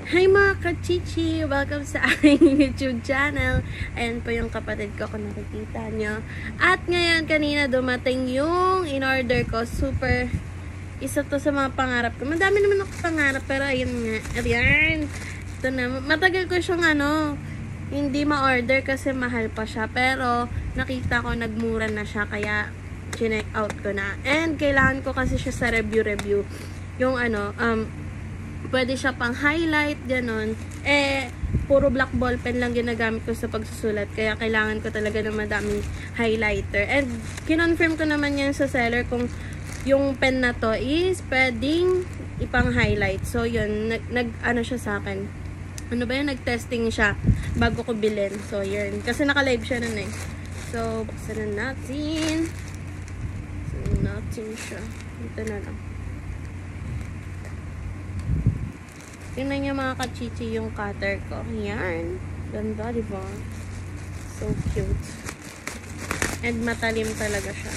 Hi mga kachichi! Welcome sa aking YouTube channel. Ayan po yung kapatid ko kung nakikita nyo. At ngayon, kanina dumating yung in-order ko. Super, isa to sa mga pangarap ko. Madami naman ako pangarap, pero ayun nga. Ayan! Ito na. Matagal ko siyang hindi ma-order kasi mahal pa siya. Pero nakita ko nagmura na siya, kaya chinek out ko na. And kailangan ko kasi siya sa review. Yung pwede siya pang highlight, ganon. Puro black ball pen lang ginagamit ko sa pagsusulat. Kaya kailangan ko talaga ng madaming highlighter. And kinonfirm ko naman yan sa seller kung yung pen na to is pwedeng ipang highlight. So yun, nag siya sa akin. Ano ba yun? Nag-testing siya bago ko bilhin. So yun. Kasi naka-live siya nun eh. So, buksan na natin. Buksan na natin siya. Dito na lang. Tingnan niyo mga kachichi yung cutter ko. Ayan. Ganda, diba? So cute. And matalim talaga siya.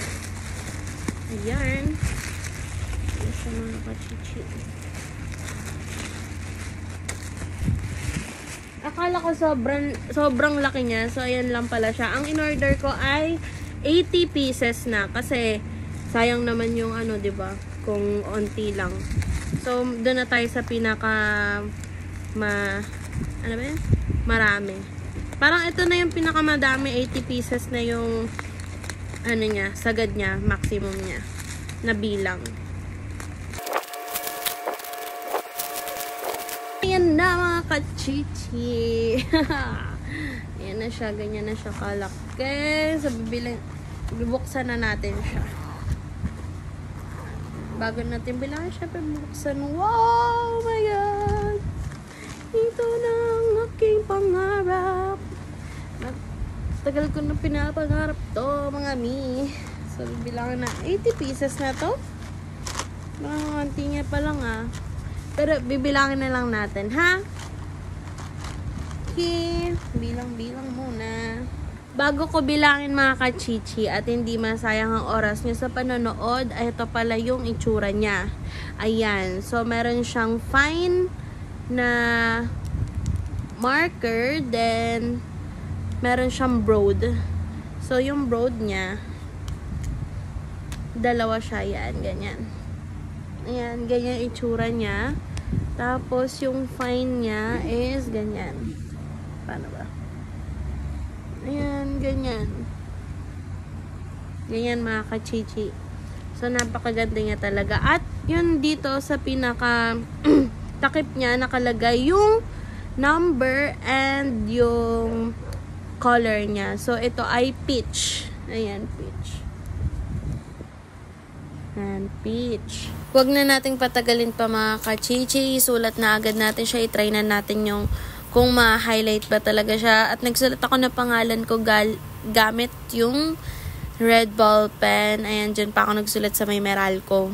Ayan. Ayan siya mga kachichi. Akala ko sobrang laki niya. So, ayan lang pala siya. Ang in-order ko ay 80 pieces na. Kasi, sayang naman yung diba? Kung onti lang. So, doon na tayo sa pinaka marami. Parang ito na yung pinakamadami, 80 pieces na yung niya, sagad niya, maximum niya na bilang. Ayan na mga kachichi. Ayan na siya, ganyan na siya kalaki. So, bibuksan na natin siya. Bago natin bilangin siya, bubuksan. Wow! My God! Ito na ang aking pangarap. Tagal ko na pinapangarap to, mga mi. So, bibilangin na 80 pieces na to. Mga konti niya pa lang Pero, bibilangin na lang natin, ha? Okay. Bilang-bilang muna. Bago ko bilangin mga kachichi at hindi masayang ang oras nyo sa panonood, ay ito pala yung itsura niya. Ayan. So, meron siyang fine na marker. Then, meron siyang broad. So, yung broad niya, dalawa siya. Ayan, ganyan. Ayan, ganyan itsura niya. Tapos, yung fine niya is ganyan. Paano ba? Ayan, ganyan. Ganyan mga kachichi. So, napakaganda niya talaga. At, yun dito sa pinaka takip niya, nakalagay yung number and yung color niya. So, ito ay peach. Ayan, peach. Ayan, peach. Huwag na nating patagalin pa mga kachichi. Sulat na agad natin siya. I-try na natin yung kung ma-highlight ba talaga siya. At nagsulat ako na pangalan ko gamit yung red ball pen. Ayan, dyan pa ako nagsulat sa may Meralco.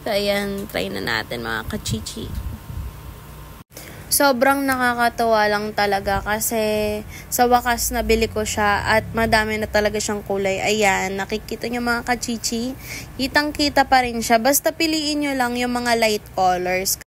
So, ayan, try na natin mga kachichi. Sobrang nakakatawa lang talaga kasi sa wakas nabili ko siya at madami na talaga siyang kulay. Ayan, nakikita nyo mga kachichi. Kitang-kita pa rin siya. Basta piliin nyo lang yung mga light colors.